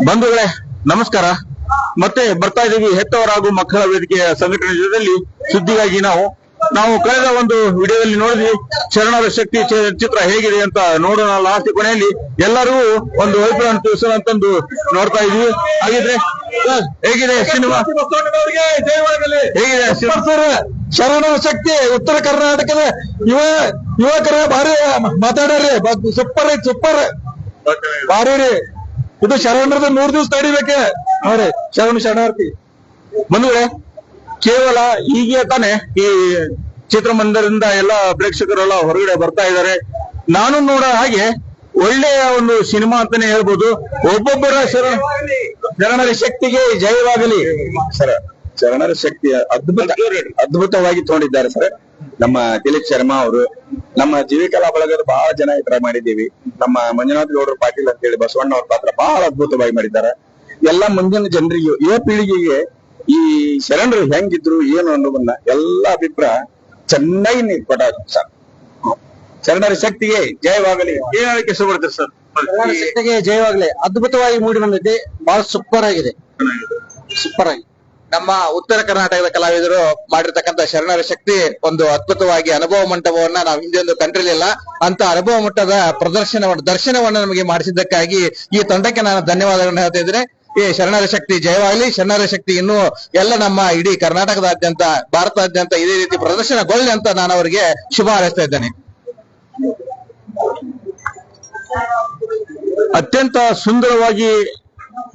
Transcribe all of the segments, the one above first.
ಬಂಧುಗಳೇ ನಮಸ್ಕಾರ. ಮತ್ತೆ ಬರ್ತಾ ಇದೀವಿ ಹೆತ್ತವರ ಹಾಗೂ ಮಕ್ಕಳ ವೇದಿಕೆಯ ಸಂಘಟನೆ ಜೊತೆಯಲ್ಲಿ ಸುದ್ದಿಗಾಗಿ ನಾವು ಕಳೆದ ಒಂದು ವಿಡಿಯೋದಲ್ಲಿ ನೋಡಿದ್ವಿ ಶರಣರ ಶಕ್ತಿ ಚಿತ್ರ ಹೇಗಿದೆ ಅಂತ ನೋಡೋಣ. ಲಾಸ್ಟ್ ಕೊನೆಯಲ್ಲಿ ಎಲ್ಲರಿಗೂ ಒಂದು ಅಭಿಪ್ರಾಯ ತಿಳಿಸೋಣ ಅಂತಂದು ನೋಡ್ತಾ ಇದೀವಿ. ಹಾಗಿದ್ರೆ ಹೇಗಿದೆ ಸಿನಿಮಾ? ಹೇಗಿದೆ ಶರಣರ ಶಕ್ತಿ ಉತ್ತರ ಕರ್ನಾಟಕದ ಯುವಕರ ಭಾರಿ ಮಾತಾಡ್ರಿ. ಸೂಪರ್ ಐತಿ, ಸೂಪರ್ ಭಾರಿ ರೀ. ಇದು ಶರಣರದ 100 ದಿವಸ ತಡಿಬೇಕೆ ಅವ್ರಿ ಶರಣಾರ್ಥಿ ಬಂಧುಗಳೇ. ಕೇವಲ ಹೀಗೆ ತಾನೆ ಈ ಚಿತ್ರಮಂದಿರದಿಂದ ಎಲ್ಲ ಪ್ರೇಕ್ಷಕರೆಲ್ಲ ಹೊರಗಡೆ ಬರ್ತಾ ಇದ್ದಾರೆ. ನಾನು ನೋಡೋ ಹಾಗೆ ಒಳ್ಳೆಯ ಒಂದು ಸಿನಿಮಾ ಅಂತಾನೆ ಹೇಳ್ಬೋದು. ಒಬ್ಬೊಬ್ಬರ ಶರಣರ ಶಕ್ತಿಗೆ ಜಯವಾಗಲಿ ಸರ್. ಶರಣರ ಶಕ್ತಿ ಅದ್ಭುತವಾಗಿ ತಗೊಂಡಿದ್ದಾರೆ ಸರ್. ನಮ್ಮ ದಿಲೀಪ್ ಶರ್ಮಾ ಅವರು, ನಮ್ಮ ಜೀವಿಕಲಾ ಬಳಗದ ಬಹಳ ಜನ ಈ ತರ ಮಾಡಿದ್ದೀವಿ. ನಮ್ಮ ಮಂಜುನಾಥ್ ಗೌಡರು ಪಾಟೀಲ್ ಅಂತ ಹೇಳಿ ಬಸವಣ್ಣ ಅವ್ರ ಪಾತ್ರ ಬಹಳ ಅದ್ಭುತವಾಗಿ ಮಾಡಿದ್ದಾರೆ. ಎಲ್ಲ ಮುಂದಿನ ಜನರಿಗೆ, ಯುವ ಪೀಳಿಗೆಗೆ ಈ ಶರಣರು ಹೆಂಗಿದ್ರು ಏನು ಅನ್ನೋದನ್ನ ಎಲ್ಲ ಅಭಿಪ್ರಾಯ ಚೆನ್ನಾಗಿ ನೀವು ಕೊಟ್ಟಾರ ಸರ್. ಶರಣರ ಶಕ್ತಿಗೆ ಜಯವಾಗಲಿ. ಏನ್ ಹೇಳಕ್ಕೆ ಇಷ್ಟಪಡ್ತೀರಿ ಸರ್? ಶರಣರ ಶಕ್ತಿಗೆ ಜಯವಾಗಲಿ. ಅದ್ಭುತವಾಗಿ ಮೂಡಿ ಬಂದೈತಿ, ಬಹಳ ಸೂಪರ್ ಆಗಿದೆ, ಸೂಪರ್ ಆಗಿ. ನಮ್ಮ ಉತ್ತರ ಕರ್ನಾಟಕದ ಕಲಾವಿದರು ಮಾಡಿರ್ತಕ್ಕಂಥ ಶರಣರ ಶಕ್ತಿ ಒಂದು ಅದ್ಭುತವಾಗಿ ಅನುಭವ ಮಂಟಪವನ್ನ ನಾವು ಹಿಂದೆಂದು ಕಂಡಿರಲಿಲ್ಲ. ಅಂತ ಅನುಭವ ಮಟ್ಟದ ದರ್ಶನವನ್ನು ನಮಗೆ ಮಾಡಿಸಿದ್ದಕ್ಕಾಗಿ ಈ ತಂಡಕ್ಕೆ ನಾನು ಧನ್ಯವಾದಗಳನ್ನು ಹೇಳ್ತಾ ಇದ್ದೇನೆ. ಈ ಶರಣರ ಶಕ್ತಿ ಜಯವಾಗಲಿ. ಶರಣರ ಶಕ್ತಿ ಇನ್ನೂ ಎಲ್ಲ ನಮ್ಮ ಇಡೀ ಕರ್ನಾಟಕದಾದ್ಯಂತ, ಭಾರತಾದ್ಯಂತ ಇದೇ ರೀತಿ ಪ್ರದರ್ಶನಗೊಳ್ಳಿ ಅಂತ ನಾನು ಅವರಿಗೆ ಶುಭ ಹಾರೈಸ್ತಾ ಇದ್ದೇನೆ. ಅತ್ಯಂತ ಸುಂದರವಾಗಿ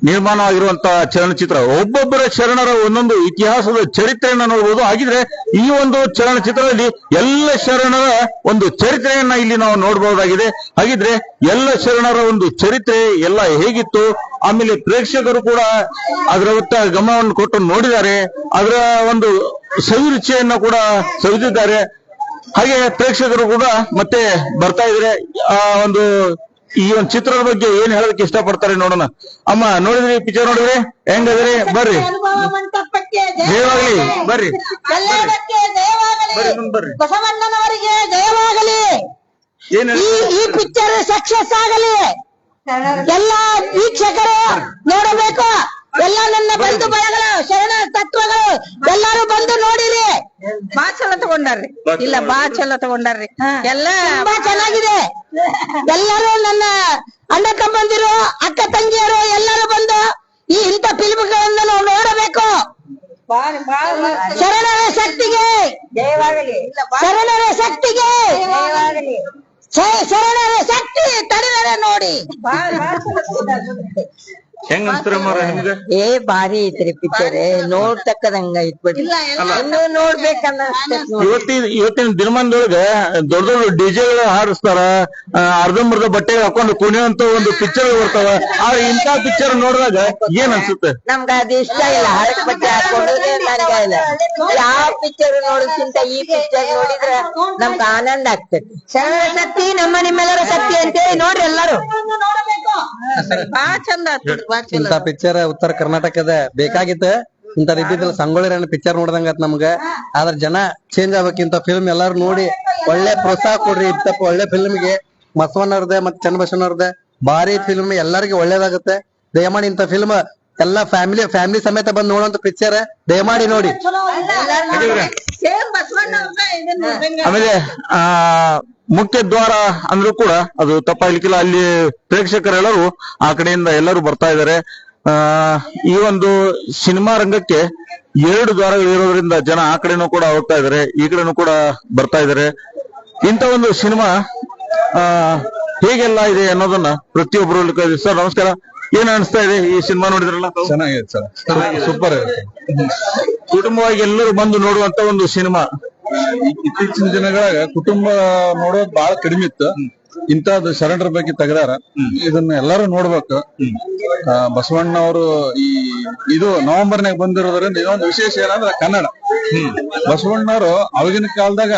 ನಿರ್ಮಾಣವಾಗಿರುವಂತಹ ಚಲನಚಿತ್ರ. ಒಬ್ಬೊಬ್ಬರ ಶರಣರ ಒಂದೊಂದು ಇತಿಹಾಸದ ಚರಿತ್ರೆಯನ್ನ ನೋಡಬಹುದು. ಹಾಗಿದ್ರೆ ಈ ಒಂದು ಚಲನಚಿತ್ರದಲ್ಲಿ ಎಲ್ಲ ಶರಣರ ಒಂದು ಚರಿತ್ರೆಯನ್ನ ಇಲ್ಲಿ ನಾವು ನೋಡಬಹುದಾಗಿದೆ. ಹಾಗಿದ್ರೆ ಎಲ್ಲ ಶರಣರ ಒಂದು ಚರಿತ್ರೆ ಎಲ್ಲ ಹೇಗಿತ್ತು, ಆಮೇಲೆ ಪ್ರೇಕ್ಷಕರು ಕೂಡ ಅದರ ಗಮನವನ್ನು ಕೊಟ್ಟು ನೋಡಿದ್ದಾರೆ, ಅದರ ಒಂದು ಸವಿರುಚಿಯನ್ನ ಕೂಡ ಸವಿದಿದ್ದಾರೆ. ಹಾಗೆ ಪ್ರೇಕ್ಷಕರು ಕೂಡ ಮತ್ತೆ ಬರ್ತಾ ಇದ್ರೆ ಈ ಒಂದು ಚಿತ್ರದ ಬಗ್ಗೆ ಏನ್ ಹೇಳೋದಕ್ಕೆ ಇಷ್ಟಪಡ್ತಾರೆ ನೋಡೋಣ. ಅಮ್ಮ, ನೋಡಿದ್ರಿ ಪಿಕ್ಚರ್? ನೋಡಿದ್ರಿ ಹೆಂಗದ್ರಿ? ಬರ್ರಿ, ಜಯವಾಗಲಿ. ಬರ್ರಿ ಬರ್ರಿ, ಬಸವಣ್ಣನವರಿಗೆ ಜಯವಾಗಲಿ. ಈ ಪಿಕ್ಚರ್ ಸಕ್ಸಸ್ ಆಗಲಿ. ಎಲ್ಲ ವೀಕ್ಷಕರು ನೋಡಬೇಕು. ಎಲ್ಲ ನನ್ನ ಬಂಧು ಬಳಗಗಳು, ಶರಣ ತತ್ವಗಳು ಎಲ್ಲರೂ ಬಂದು ನೋಡಿರಿ. ಬಾ ಚಲೋ ತಗೊಂಡಾರ್ರಿ. ಇಲ್ಲ, ಬಾ ಚಲೋ ತಗೊಂಡಾರ್ರಿ. ಎಲ್ಲ ತುಂಬಾ ಚೆನ್ನಾಗಿದೆ. ಎಲ್ಲರೂ ನನ್ನ ಅಣ್ಣ ತಮ್ಮಂದಿರು, ಅಕ್ಕ ತಂಗಿಯರು ಎಲ್ಲರೂ ಬಂದು ಇಂಥ ಫಿಲ್ಮ್ಗಳನ್ನ ನಾವು ನೋಡಬೇಕು. ಶರಣರ ಶಕ್ತಿಗೆ ಜಯವಾಗಲಿ. ಶರಣರ ಶಕ್ತಿಗೆ ಜಯವಾಗಲಿ. ಶರಣರ ಶಕ್ತಿ ತಡೆದರೆ ನೋಡಿ. ಹೆಂಗ ಅನ್ಸ್ತಾರಮ್ಮ ನಿಮ್ಗೆ? ಭಾರಿ ಐತ್ರಿ ಪಿಕ್ಚರ್, ನೋಡ್ತಕ್ಕದಂಗ ಐತ್ಬಿಡ್ರಿ. ಇನ್ನು ನೋಡ್ಬೇಕನ್ನ ಇವತ್ತಿನ ದಿನಮಾನದೊಳಗ ದೊಡ್ಡ ದೊಡ್ಡ ಡಿಜೆಗಳು ಹಾರಿಸ್ತಾರ, ಅರ್ಧಂಬರ್ಧ ಬಟ್ಟೆ ಹಾಕೊಂಡು ಕುಣಿಯುವಂತ ಒಂದು ಪಿಕ್ಚರ್ ಬರ್ತಾವ. ಆದ್ರೆ ಇಂಥ ಪಿಕ್ಚರ್ ನೋಡಿದಾಗ ಏನ್ ಅನ್ಸುತ್ತೆ? ನಮ್ಗ ಅದು ಇಷ್ಟ ಇಲ್ಲ. ಹರಕ್ ಬಟ್ಟೆ ಹಾಕೊಂಡ್ರೆ ನನ್ಗ ಇಲ್ಲ. ಯಾವ ಪಿಕ್ಚರ್ ನೋಡೋದ್ಕಿಂತ ಈ ಪಿಕ್ಚರ್ ನೋಡಿದ್ರೆ ನಮ್ಗ ಆನಂದ ಆಗ್ತೈತಿ. ಶರಣರ ಶಕ್ತಿ ನಮ್ಮ ನಿಮ್ಮೆಲ್ಲರ ಶಕ್ತಿ ಅಂತೇಳಿ ನೋಡ್ರಿ ಎಲ್ಲರೂ. ಬಾ ಚಂದ ಆಗ್ತದೆ. ಇಂತ ಪಿಕ್ಚರ್ ಉತ್ತರ ಕರ್ನಾಟಕದ ಬೇಕಾಗಿತ್ತು. ಇಂತ ರೀತಿ ಸಂಗೊಳ್ಳಿ ಪಿಕ್ಚರ್ ನೋಡ್ದಂಗ ನಮ್ಗ. ಆದ್ರ ಜನ ಚೇಂಜ್ ಆಗ್ಬೇಕಿಂತ ಫಿಲ್ಮ್ ಎಲ್ಲಾರು ನೋಡಿ ಒಳ್ಳೆ ಪ್ರೋತ್ಸಾಹ ಕೊಡ್ರಿ. ಇಂತ ಒಳ್ಳೆ ಫಿಲ್ಮ್ಗೆ ಬಸವಣ್ಣವ್ರದೇ ಮತ್ತೆ ಚನ್ನಬಸವಣ್ಣವ್ರದೇ ಭಾರಿ ಫಿಲ್ಮ್, ಎಲ್ಲರಿಗೂ ಒಳ್ಳೇದಾಗುತ್ತೆ. ದಯಮಾಡಿ ಇಂತ ಫಿಲ್ಮ್ ಎಲ್ಲಾ ಫ್ಯಾಮಿಲಿ ಸಮೇತ ಬಂದ್ ನೋಡುವಂತ ಪಿಕ್ಚರ್ ದಯಮಾಡಿ ನೋಡಿ. ಆಮೇಲೆ ಮುಖ್ಯ ದ್ವಾರ ಅಂದ್ರೂ ಕೂಡ ಅದು ತಪ್ಪಾಗ್ಲಿಕ್ಕಿಲ್ಲ. ಅಲ್ಲಿ ಪ್ರೇಕ್ಷಕರೆಲ್ಲರೂ ಆ ಕಡೆಯಿಂದ ಎಲ್ಲರೂ ಬರ್ತಾ ಇದ್ದಾರೆ. ಈ ಒಂದು ಸಿನಿಮಾ ರಂಗಕ್ಕೆ 2 ದ್ವಾರಗಳು ಇರೋದ್ರಿಂದ ಜನ ಆ ಕಡೆನೂ ಕೂಡ ಹೋಗ್ತಾ ಇದಾರೆ, ಈ ಕಡೆನೂ ಕೂಡ ಬರ್ತಾ ಇದಾರೆ. ಇಂಥ ಒಂದು ಸಿನಿಮಾ ಹೇಗೆಲ್ಲ ಇದೆ ಅನ್ನೋದನ್ನ ಪ್ರತಿಯೊಬ್ಬರು. ಸರ್ ನಮಸ್ಕಾರ, ಏನ್ ಅನಿಸ್ತಾ ಇದೆ ಈ ಸಿನಿಮಾ ನೋಡಿದ್ರಲ್ಲ? ಚೆನ್ನಾಗಿದೆ ಸರ್, ಸೂಪರ್. ಕುಟುಂಬವಾಗಿ ಎಲ್ಲರೂ ಬಂದು ನೋಡುವಂತ ಒಂದು ಸಿನಿಮಾ. ಇತ್ತೀಚಿನ ದಿನಗಳಾಗ ಕುಟುಂಬ ನೋಡೋದ್ ಬಹಳ ಕಡಿಮೆ ಇತ್ತು. ಇಂತಹದ್ದು ಶರಣರ ಬಗ್ಗೆ ತೆಗೆದಾರ. ಇದನ್ನ ಎಲ್ಲರೂ ನೋಡ್ಬೇಕು. ಬಸವಣ್ಣ ಅವರು ಇದು ನವೆಂಬರ್ನಾಗ ಬಂದಿರೋದ್ರಿಂದ ಇದೊಂದು ವಿಶೇಷ ಏನಂದ್ರೆ ಕನ್ನಡ. ಬಸವಣ್ಣವರು ಅವಾಗಿನ ಕಾಲದಾಗ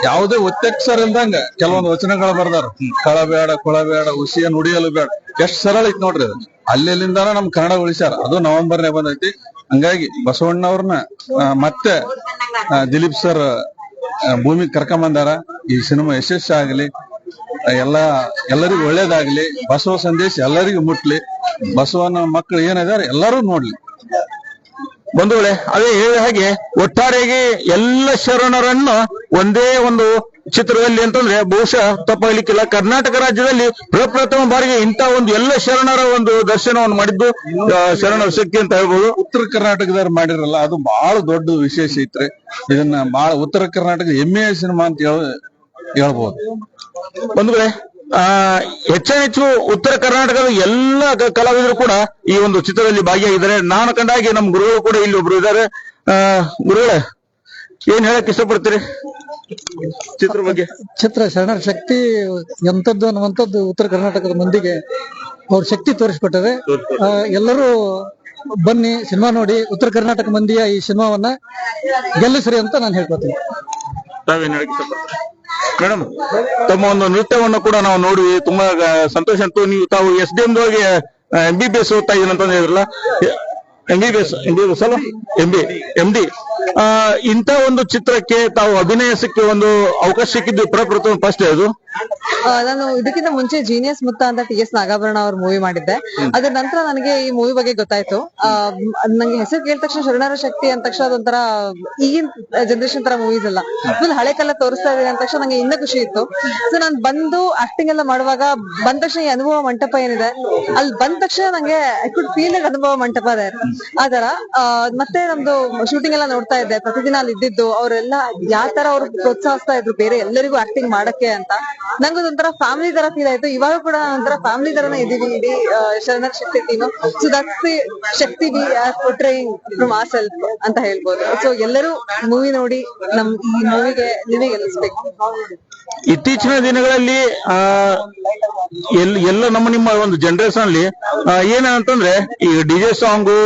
ಯಾವುದೇ ಒತ್ತಕ್ಷರ ಇಲ್ದಂಗ ಕೆಲವೊಂದು ವಚನಗಳು ಬರ್ದಾರ. ಕಳಬೇಡ ಕೊಳಬೇಡ ಹುಸಿಯ ನುಡಿಯಲು ಬೇಡ. ಎಷ್ಟ್ ಸರಳ ಐತಿ ನೋಡ್ರಿ ಅದು. ಅಲ್ಲಿಂದಾನ ನಮ್ ಕನ್ನಡ ಉಳಿಸ್ಯಾರ. ಅದು ನವೆಂಬರ್ನಾಗ ಬಂದೈತಿ. ಹಂಗಾಗಿ ಬಸವಣ್ಣವ್ರನ್ನ ಮತ್ತೆ ದಿಲೀಪ್ ಸರ್ ಭೂಮಿ ಕರ್ಕೊಂಬಂದಾರ. ಈ ಸಿನಿಮಾ ಯಶಸ್ವಿ ಆಗಲಿ. ಎಲ್ಲರಿಗೂ ಒಳ್ಳೇದಾಗ್ಲಿ, ಬಸವ ಸಂದೇಶ ಎಲ್ಲರಿಗೂ ಮುಟ್ಲಿ, ಬಸವನ ಮಕ್ಕಳು ಏನಿದಾರೆ ಎಲ್ಲರೂ ನೋಡ್ಲಿ. ಬಂಧುಗಳೇ, ಅದೇ ಹೇಳಿದ ಹಾಗೆ ಒಟ್ಟಾರೆಯಾಗಿ ಎಲ್ಲ ಶರಣರನ್ನು ಒಂದೇ ಒಂದು ಚಿತ್ರದಲ್ಲಿ ಅಂತಂದ್ರೆ ಬಹುಶಃ ತಪ್ಪಾಗ್ಲಿಕ್ಕಿಲ್ಲ. ಕರ್ನಾಟಕ ರಾಜ್ಯದಲ್ಲಿ ಪ್ರಪ್ರಥಮ ಬಾರಿಗೆ ಇಂಥ ಒಂದು ಎಲ್ಲ ಶರಣರ ಒಂದು ದರ್ಶನವನ್ನು ಮಾಡಿದ್ದು ಶರಣರ ಶಕ್ತಿ ಅಂತ ಹೇಳ್ಬೋದು. ಉತ್ತರ ಕರ್ನಾಟಕದವ್ರು ಮಾಡಿರಲ್ಲ, ಅದು ಬಹಳ ದೊಡ್ಡ ವಿಶೇಷ ಐತ್ರಿ. ಇದನ್ನ ಬಹಳ ಉತ್ತರ ಕರ್ನಾಟಕದ ಹೆಮ್ಮೆಯ ಸಿನಿಮಾ ಅಂತ ಹೇಳ್ಬೋದು. ಬಂಧುಗಳೇ, ಹೆಚ್ಚು ಉತ್ತರ ಕರ್ನಾಟಕದ ಎಲ್ಲ ಕಲಾವಿದರು ಕೂಡ ಈ ಒಂದು ಚಿತ್ರದಲ್ಲಿ ಭಾಗಿಯಾಗಿದ್ದಾರೆ. ನಾನು ಕಂಡ ಹಾಗೆ ನಮ್ಮ ಗುರುಗಳು ಕೂಡ ಇಲ್ಲಿ ಒಬ್ರು ಇದ್ದಾರೆ. ಗುರುಗಳೇ, ಏನ್ ಹೇಳಕ್ ಇಷ್ಟಪಡ್ತೀರಿ ಚಿತ್ರ ಬಗ್ಗೆ? ಚಿತ್ರ ಶರಣರ ಶಕ್ತಿ ಎಂತದ್ದು ಅನ್ನುವಂಥದ್ದು ಉತ್ತರ ಕರ್ನಾಟಕದ ಮಂದಿಗೆ ಅವ್ರ ಶಕ್ತಿ ತೋರಿಸ್ಬಿಟ್ಟರೆ. ಎಲ್ಲರೂ ಬನ್ನಿ, ಸಿನಿಮಾ ನೋಡಿ, ಉತ್ತರ ಕರ್ನಾಟಕ ಮಂದಿಯ ಈ ಸಿನಿಮಾವನ್ನ ಗೆಲ್ಲಿಸ್ರಿ ಅಂತ ನಾನು ಹೇಳ್ಕೊತೀನಿ. ತಾವೇನ್ ಹೇಳಕ್ ಇಷ್ಟಪಡ್ತೀರಿ ಮೇಡಮ್? ತಮ್ಮ ಒಂದು ನೃತ್ಯವನ್ನು ಕೂಡ ನಾವು ನೋಡಿ ತುಂಬಾ ಸಂತೋಷ ಅಂತು. ನೀವು ತಾವು SDM ದೊಳಗೆ MBBS ಓದ್ತಾ ಇದೀನಿ ಅಂತ ಹೇಳಿದ್ರಲ್ಲ, MBBS ಅಲ್ಲ MD. ಇಂಥ ಒಂದು ಚಿತ್ರಕ್ಕೆ ತಾವು ಅಭಿನಯಿಸಕ್ಕೆ ಒಂದು ಅವಕಾಶ ಸಿಕ್ಕಿದ್ದು ಪ್ರಪ್ರಥಮ ಫಸ್ಟ್ ಅದು. ನಾನು ಇದಕ್ಕಿಂತ ಮುಂಚೆ ಜೀನಿಯಸ್ ಮುತ್ತ ಅಂತ TS ನಾಗಾಭರಣ ಅವ್ರ ಮೂವಿ ಮಾಡಿದ್ದೆ. ಅದ್ರ ನಂತರ ನನಗೆ ಈ ಮೂವಿ ಬಗ್ಗೆ ಗೊತ್ತಾಯ್ತು. ನಂಗೆ ಹೆಸರು ಕೇಳಿದ ತಕ್ಷಣ ಶರಣರ ಶಕ್ತಿ ಅಂದ ತಕ್ಷಣ ಅದೊಂಥರ ಈಗಿನ ಜನರೇಷನ್ ತರ ಮೂವೀಸ್ ಅಲ್ಲ, ಫುಲ್ ಹಳೆ ಕಾಲ ತೋರಿಸ್ತಾ ಇದೀನಿ ಅಂದ ತಕ್ಷಣ ನಂಗೆ ಇನ್ನೂ ಖುಷಿ ಇತ್ತು. ಸೊ ನಾನ್ ಬಂದು ಆಕ್ಟಿಂಗ್ ಎಲ್ಲ ಮಾಡುವಾಗ ಬಂದ ತಕ್ಷಣ ಈ ಅನುಭವ ಮಂಟಪ ಏನಿದೆ, ಅಲ್ಲಿ ಬಂದ ತಕ್ಷಣ ನಂಗೆ ಐ ಕುಡ್ ಫೀಲ್ ಅನುಭವ ಮಂಟಪ ಅದೇ ಆತರ. ಮತ್ತೆ ನಮ್ದು ಶೂಟಿಂಗ್ ಎಲ್ಲ ನೋಡ್ತಾ ಇದ್ದೆ, ಪ್ರತಿದಿನ ಅಲ್ಲಿ ಇದ್ದಿದ್ದು ಅವರೆಲ್ಲ ಯಾವ ತರ ಅವ್ರು ಪ್ರೋತ್ಸಾಹಿಸ್ತಾ ಇದ್ರು ಬೇರೆ ಎಲ್ಲರಿಗೂ ಆಕ್ಟಿಂಗ್ ಮಾಡಕ್ಕೆ ಅಂತ. ನಂಗೆ ಒಂಥರ ಫ್ಯಾಮಿಲಿ ತರ ಫೀಲ್ ಆಯ್ತು. ಇವಾಗ ಕೂಡ ಒಂಥರ ಫ್ಯಾಮಿಲಿ ತರನೇ ಇದೀವಿ ಇಡೀ ಶರಣರ Shakti team. So that's the shakti we are portraying from our self ಅಂತ ಹೇಳ್ಬೋದು. ಸೊ ಎಲ್ಲರೂ ಮೂವಿ ನೋಡಿ ನಮ್ ಈ ಮೂವಿಗೆ ನೀವೇ ಗೆಲ್ಲಿಸ್ಬೇಕು. ಇತ್ತೀಚಿನ ದಿನಗಳಲ್ಲಿ ಎಲ್ಲ ನಿಮ್ಮ ಒಂದು ಜನರೇಷನ್ ಅಲ್ಲಿ ಏನಂತಂದ್ರೆ ಈ DJ ಸಾಂಗು,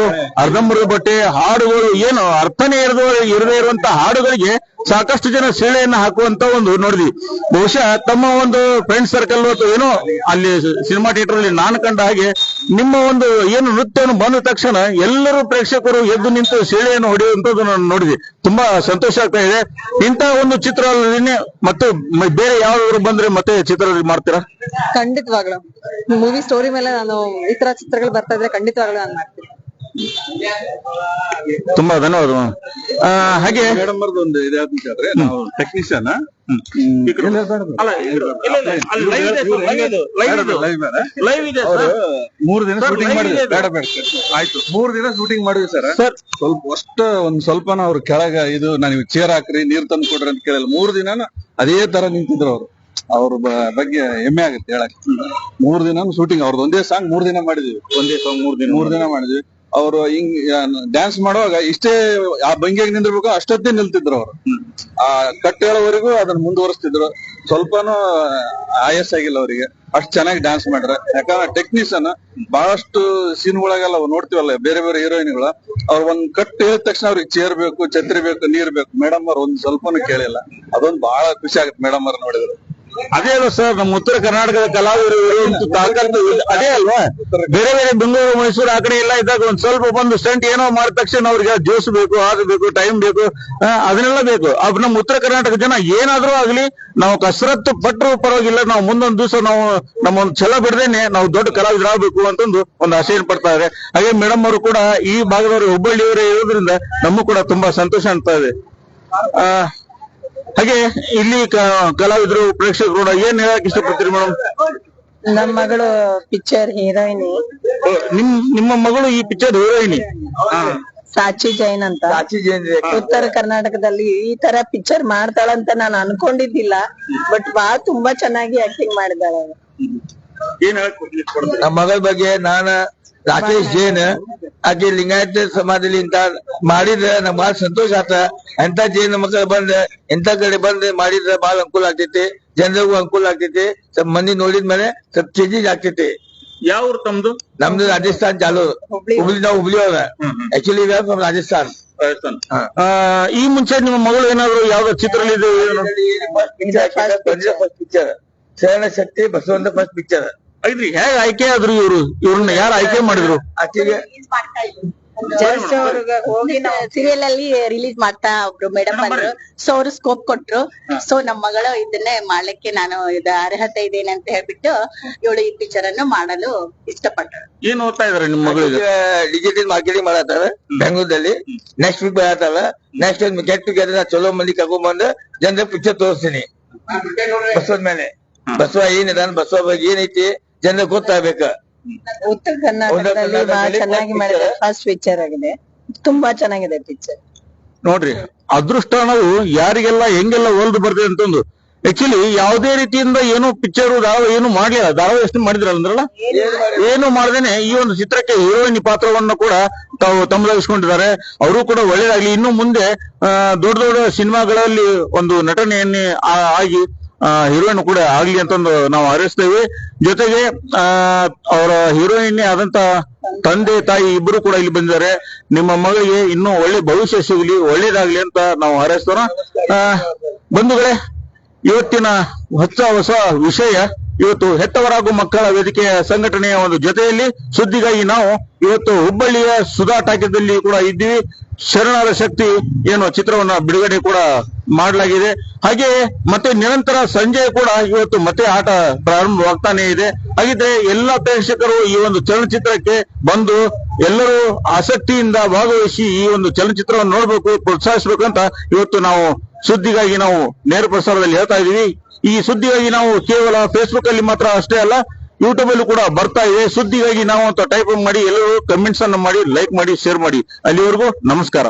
ಅರ್ಧಂಬರ್ಧ ಬಟ್ಟೆ ಹಾಡುಗಳು, ಏನು ಅರ್ಥನೇ ಇರದೇ ಇರುವಂತ ಹಾಡುಗಳಿಗೆ ಸಾಕಷ್ಟು ಜನ ಸೀಳೆಯನ್ನ ಹಾಕುವಂತ ಒಂದು ನೋಡಿದ್ವಿ. ಬಹುಶಃ ತಮ್ಮ ಒಂದು ಫ್ರೆಂಡ್ ಸರ್ಕಲ್ ಅಥವಾ ಏನೋ ಅಲ್ಲಿ ಸಿನಿಮಾ ಥಿಯೇಟರ್ ಅಲ್ಲಿ ನಾನು ಕಂಡ ಹಾಗೆ ನಿಮ್ಮ ಒಂದು ಏನು ನೃತ್ಯವನ್ನು ಬಂದ ತಕ್ಷಣ ಎಲ್ಲರೂ ಪ್ರೇಕ್ಷಕರು ಎದ್ದು ನಿಂತು ಸೀಳೆಯನ್ನು ಹೊಡೆಯುವಂತದ್ದು ನಾನು ನೋಡಿದ್ವಿ. ತುಂಬಾ ಸಂತೋಷ ಆಗ್ತಾ ಇದೆ. ಇಂತಹ ಒಂದು ಚಿತ್ರದಲ್ಲಿ ಮತ್ತೆ ಬೇರೆ ಯಾವ್ದಾದ್ರು ಬಂದ್ರೆ ಮತ್ತೆ ಚಿತ್ರದಲ್ಲಿ ಮಾಡ್ತೀರಾ? ಖಂಡಿತವಾಗ್ಲು ಮೂವಿ ಸ್ಟೋರಿ ಮೇಲೆ ನಾನು ಈ ತರ ಚಿತ್ರಗಳು ಬರ್ತಾ ಇದ್ರೆ ಖಂಡಿತವಾಗ್ಲು ನಾನು ಮಾಡ್ತೀನಿ. ತುಂಬಾ ಧನ್ಯವಾದ. ಹಾಗೆ ಮೇಡಮ್ ಅವ್ರದ್ದು ಒಂದು ಇದಾದ್ರೆ ನಾವು ಟೆಕ್ನಿಷಿಯನ್ ಮೂರು ದಿನ ಶೂಟಿಂಗ್ ಮಾಡಿದ್ವಿ. ಆಯ್ತು, 3 ದಿನ ಶೂಟಿಂಗ್ ಮಾಡಿದ್ವಿ ಸರ್. ಸ್ವಲ್ಪ ಅವ್ರ ಕೆಳಗ ಇದು ನನಗೆ ಚೇರ್ ಹಾಕ್ರಿ, ನೀರ್ ತಂದು ಕೊಡ್ರಿ ಅಂತ ಕೇಳಲ್ಲ. 3 ದಿನ ಅದೇ ತರ ನಿಂತಿದ್ರು ಅವ್ರು. ಅವ್ರ ಬಗ್ಗೆ ಹೆಮ್ಮೆ ಆಗುತ್ತೆ ಹೇಳಕ್. 3 ದಿನ ಶೂಟಿಂಗ್ ಅವ್ರದ್ದು ಒಂದೇ ಸಾಂಗ್ 3 ದಿನ ಮಾಡಿದ್ವಿ. ಒಂದೇ ಸಾಂಗ್ 3 ದಿನ ಮಾಡಿದ್ವಿ. ಅವ್ರು ಹಿಂಗ್ ಡ್ಯಾನ್ಸ್ ಮಾಡುವಾಗ ಇಷ್ಟೇ ಆ ಭಂಗಿಯಾಗಿ ನಿಂದಿರ್ಬೇಕು ಅಷ್ಟೊತ್ತೇ ನಿಲ್ತಿದ್ರು ಅವ್ರು. ಆ ಕಟ್ ಹೇಳೋವರೆಗೂ ಅದನ್ನ ಮುಂದುವರಿಸ್ತಿದ್ರು. ಸ್ವಲ್ಪನೂ ಆಯಾಸ ಆಗಿಲ್ಲ ಅವರಿಗೆ, ಅಷ್ಟ್ ಚೆನ್ನಾಗಿ ಡ್ಯಾನ್ಸ್ ಮಾಡ್ರ. ಯಾಕಂದ್ರೆ ಟೆಕ್ನಿಷಿಯನ್ ಬಹಳಷ್ಟು ಸೀನ್ಗಳಾಗೆಲ್ಲ ನೋಡ್ತೀವಲ್ಲ ಬೇರೆ ಬೇರೆ ಹೀರೋಯಿನ್ಗಳ, ಅವ್ರ ಒಂದ್ ಕಟ್ ಹೇಳಿದ ತಕ್ಷಣ ಅವ್ರಿಗೆ ಚೇರ್ ಬೇಕು, ಛತ್ರಿ ಬೇಕು, ನೀರ್ ಬೇಕು. ಮೇಡಮ್ ಅವ್ರು ಒಂದ್ ಸ್ವಲ್ಪನೂ ಕೇಳಿಲ್ಲ. ಅದೊಂದು ಬಹಳ ಖುಷಿ ಆಗುತ್ತೆ ಮೇಡಮ್ ಅವ್ರು ನೋಡಿದ್ರು. ಅದೇ ಅಲ್ವಾ ಸರ್, ನಮ್ಮ ಉತ್ತರ ಕರ್ನಾಟಕದ ಕಲಾವಿದರು ತಾಕತ್ತು ಅದೇ ಅಲ್ವಾ. ಬೇರೆ ಬೇರೆ ಬೆಂಗಳೂರು, ಮೈಸೂರು ಆ ಕಡೆ ಎಲ್ಲ ಇದ್ದಾಗ ಒಂದ್ ಸ್ವಲ್ಪ ಬಂದು ಸ್ಟಂಟ್ ಏನೋ ಮಾಡಿದ ತಕ್ಷಣ ಅವ್ರಿಗೆ ಜೋಶ್ ಬೇಕು, ಅದು ಬೇಕು, ಟೈಮ್ ಬೇಕು, ಅದನ್ನೆಲ್ಲ ಬೇಕು. ನಮ್ಮ ಉತ್ತರ ಕರ್ನಾಟಕ ಜನ ಏನಾದ್ರೂ ಆಗ್ಲಿ ನಾವು ಕಸರತ್ತು ಪಟ್ಟರು ಪರವಾಗಿಲ್ಲ, ನಾವು ಮುಂದೊಂದ್ ದಿವಸ ನಾವು ನಮ್ಮ ಒಂದು ಛಲ ಬಿಡದೇನೆ ನಾವು ದೊಡ್ಡ ಕಲಾವಿದರಾಗಬೇಕು ಅಂತಂದು ಒಂದು ಆಶೆಯನ್ನು ಪಡ್ತಾ ಇದ್ದಾರೆ. ಹಾಗೆ ಮೇಡಮ್ ಅವರು ಕೂಡ ಈ ಭಾಗದವರು ಹುಬ್ಬಳ್ಳಿಯವರೇ ಇರೋದ್ರಿಂದ ನಮಗೂ ಕೂಡ ತುಂಬಾ ಸಂತೋಷ ಆಗ್ತಾ ಇದೆ. ಹಾಗೆ ಇಲ್ಲಿ ಕಲಾವಿದರು, ಪ್ರೇಕ್ಷಕರು ಏನ್ ಹೇಳಕ್ ಇಷ್ಟಪಡ್ತೀರಿ ಮೇಡಮ್? ನಮ್ ಮಗಳು ಪಿಕ್ಚರ್ ಹೀರೋಯಿನಿ. ನಿಮ್ಮ ಮಗಳು ಈ ಪಿಕ್ಚರ್ ಹೀರೋಯಿನಿ ಸಾಚಿ ಜೈನ್ ಅಂತ. ಉತ್ತರ ಕರ್ನಾಟಕದಲ್ಲಿ ಈ ತರ ಪಿಕ್ಚರ್ ಮಾಡ್ತಾಳಂತ ನಾನು ಅನ್ಕೊಂಡಿದ್ದಿಲ್ಲ. ಬಟ್ ತುಂಬಾ ಚೆನ್ನಾಗಿ ಆಕ್ಟಿಂಗ್ ಮಾಡಿದಾಳೆ. ನಮ್ಮ ಮಗಳ ಬಗ್ಗೆ ನಾನು ರಾಕೇಶ್ ಜೈನ್, ಆಕೆ ಲಿಂಗಾಯತ ಸಮಾಜದಲ್ಲಿ ಇಂತ ಮಾಡಿದ್ರೆ ನಮ್ಗೆ ಬಹಳ ಸಂತೋಷ ಆತ. ಎಂತ ಜೈನ್ ಮಕ್ಕಳು ಬಂದ್ ಎಂತ ಕಡೆ ಬಂದ್ ಮಾಡಿದ್ರೆ ಬಹಳ ಅನುಕೂಲ ಆಗ್ತೈತಿ, ಜನರಿಗೂ ಅನುಕೂಲ ಆಗ್ತೈತಿ. ಸ್ವಲ್ಪ ಮಂದಿ ನೋಡಿದ್ಮೇಲೆ ಸ್ವಲ್ಪ ಚೇಂಜಸ್ ಆಗ್ತೈತಿ. ಯಾವ ಊರು ತಮ್ದು? ನಮ್ದು ರಾಜಸ್ಥಾನ್ ಚಾಲೂರು. ನಾವು ಹುಬ್ಳಿ ಅವ್ರ ಆಕ್ಚುಲಿ ಫ್ರಮ್ ರಾಜಸ್ಥಾನ್. ಈ ಮುಂಚೆ ನಿಮ್ಮ ಮಗಳು ಏನಾದ್ರು ಯಾವ್ದು ಚಿತ್ರದಲ್ಲಿ ಪಿಕ್ಚರ್ ಶರಣ ಶಕ್ತಿ ಬಸವಂತ ಫಸ್ಟ್ ಪಿಕ್ಚರ್ ಐದ್ರಿ. ಹೇಗೆ ಆಯ್ಕೆ ಆದ್ರು ಇವ್ರನ್ನ ಯಾರು ಆಯ್ಕೆ ಮಾಡಿದ್ರು? ಆಕೆಗೆ ಜಸ್ಟ್ ಅವ್ರಿಗೆ ಹೋಗಿ ನಾವು ಸೀರಿಯಲ್ ಅಲ್ಲಿ ರಿಲೀಸ್ ಮಾಡ್ತಾ ಒಬ್ರು ಮೇಡಮ್ ಬಂದ್ರು, ಸೊ ಅವ್ರು ಸ್ಕೋಪ್ ಕೊಟ್ರು. ಸೊ ನಮ್ ಮಗಳು ಇದನ್ನೇ ಮಾಡ್ಲಿಕ್ಕೆ ನಾನು ಇದು ಅರ್ಹತೆ ಇದೇನೆ ಅಂತ ಹೇಳ್ಬಿಟ್ಟು ಇವಳು ಈ ಪಿಕ್ಚರ್ ಅನ್ನು ಮಾಡಲು ಇಷ್ಟಪಟ್ಟಳು. ಏನ್ ಓದ್ತಾ ಇದಾರೆ ನಿಮ್ ಮಗಳಿಗೆ? ಡಿಜಿಟಲ್ ಮಾರ್ಕೆಟಿಂಗ್ ಮಾಡತ್ತಾರ ಬೆಂಗಳೂರಲ್ಲಿ. ನೆಕ್ಸ್ಟ್ ವೀಕ್ ಬರತ್ತಾರ. ನೆಕ್ಸ್ಟ್ ಗೆಟ್ ಟುಗೆದರ್ ಚಲೋ ಮಂದಿ ಕರ್ಕೊಂಡ್ಬಂದು ಜನರ ಪಿಕ್ಚರ್ ತೋರಿಸ್ತೀನಿ. ಬಸವದ ಮೇಲೆ ಬಸವ ಏನಿದಾನ, ಬಸವ ಬಗ್ಗೆ ಏನೈತಿ ಜನರಿಗೆ ಗೊತ್ತಾಗ್ಬೇಕ. ಉತ್ತರ ಕರ್ನಾಟಕದಲ್ಲಿ ಬಹಳ ಚೆನ್ನಾಗಿ ಮಾಡಿದೆ. ಫಸ್ಟ್ ಪಿಕ್ಚರ್ ಆಗಿದೆ, ತುಂಬಾ ಚೆನ್ನಾಗಿದೆ ಪಿಕ್ಚರ್. ನೋಡ್ರಿ, ಅದೃಷ್ಟ ನಾವು ಯಾರಿಗೆಲ್ಲ ಹೆಂಗೆಲ್ಲ ಒಲ್ದು ಬರ್ತದೆ ಅಂತಂದು. ಆಕ್ಚುಲಿ ಯಾವುದೇ ರೀತಿಯಿಂದ ಏನು ಪಿಕ್ಚರ್ ಧಾರಾವಾಹಿ ಏನು ಮಾಡ್ಲಿಲ್ಲ. ಧಾರಾವಾಹಿ ಎಷ್ಟು ಮಾಡಿದ್ರಲ್ಲ ಅಂದ್ರಲ್ಲ, ಏನು ಮಾಡದೇನೆ ಈ ಒಂದು ಚಿತ್ರಕ್ಕೆ ಹೀರೋಯಿನ್ ಪಾತ್ರವನ್ನು ಕೂಡ ತಾವು ತಮ್ಮದಾಗಿಸ್ಕೊಂಡಿದ್ದಾರೆ. ಅವರು ಕೂಡ ಒಳ್ಳೇದಾಗ್ಲಿ. ಇನ್ನು ಮುಂದೆ ದೊಡ್ಡ ದೊಡ್ಡ ಸಿನಿಮಾಗಳಲ್ಲಿ ಒಂದು ನಟನೆಯನ್ನೇ ಆಗಿ ಹೀರೋಯಿನ್ ಕೂಡ ಆಗ್ಲಿ ಅಂತಂದು ನಾವು ಹಾರೈಸ್ತೇವೆ. ಜೊತೆಗೆ ಅವರ ಹೀರೋಯಿನ್ ಆದಂತ ತಂದೆ ತಾಯಿ ಇಬ್ರು ಕೂಡ ಇಲ್ಲಿ ಬಂದಿದ್ದಾರೆ. ನಿಮ್ಮ ಮಗಳಿಗೆ ಇನ್ನೂ ಒಳ್ಳೆ ಭವಿಷ್ಯ ಸಿಗಲಿ, ಒಳ್ಳೇದಾಗ್ಲಿ ಅಂತ ನಾವು ಹಾರೈಸ್ತೋಣ. ಬಂಧುಗಳೇ, ಇವತ್ತಿನ ಹೊಸ ವಿಷಯ ಇವತ್ತು ಹೆತ್ತವರಾಗೂ ಮಕ್ಕಳ ವೇದಿಕೆಯ ಸಂಘಟನೆಯ ಒಂದು ಜೊತೆಯಲ್ಲಿ ಸುದ್ದಿಗಾಗಿ ನಾವು ಇವತ್ತು ಹುಬ್ಬಳ್ಳಿಯ ಸುಧಾ ಟಾಕೀಸ್ನಲ್ಲಿ ಕೂಡ ಇದ್ದೀವಿ. ಶರಣರ ಶಕ್ತಿ ಏನು ಚಿತ್ರವನ್ನ ಬಿಡುಗಡೆ ಕೂಡ ಮಾಡಲಾಗಿದೆ. ಹಾಗೆ ಮತ್ತೆ ನಿರಂತರ ಸಂಜೆ ಕೂಡ ಇವತ್ತು ಮತ್ತೆ ಆಟ ಪ್ರಾರಂಭವಾಗ್ತಾನೆ ಇದೆ. ಹಾಗಿದ್ರೆ ಎಲ್ಲಾ ಪ್ರೇಕ್ಷಕರು ಈ ಒಂದು ಚಲನಚಿತ್ರಕ್ಕೆ ಬಂದು ಎಲ್ಲರೂ ಆಸಕ್ತಿಯಿಂದ ಭಾಗವಹಿಸಿ ಈ ಒಂದು ಚಲನಚಿತ್ರವನ್ನು ನೋಡ್ಬೇಕು, ಪ್ರೋತ್ಸಾಹಿಸಬೇಕು ಅಂತ ಇವತ್ತು ನಾವು ಸುದ್ದಿಗಾಗಿ ನಾವು ನೇರ ಪ್ರಸಾರದಲ್ಲಿ ಹೇಳ್ತಾ ಇದೀವಿ. ಈ ಸುದ್ದಿಗಾಗಿ ನಾವು ಕೇವಲ ಫೇಸ್ಬುಕ್ ಅಲ್ಲಿ ಮಾತ್ರ ಅಷ್ಟೇ ಅಲ್ಲ, ಯೂಟ್ಯೂಬ್ ಅಲ್ಲೂ ಕೂಡ ಬರ್ತಾ ಇದೆ. ಸುದ್ದಿಗಾಗಿ ನಾವು ಅಂತ ಟೈಪ್ ಮಾಡಿ ಎಲ್ಲರೂ ಕಮೆಂಟ್ಸ್ ಅನ್ನು ಮಾಡಿ, ಲೈಕ್ ಮಾಡಿ, ಶೇರ್ ಮಾಡಿ. ಅಲ್ಲಿವರೆಗೂ ನಮಸ್ಕಾರ.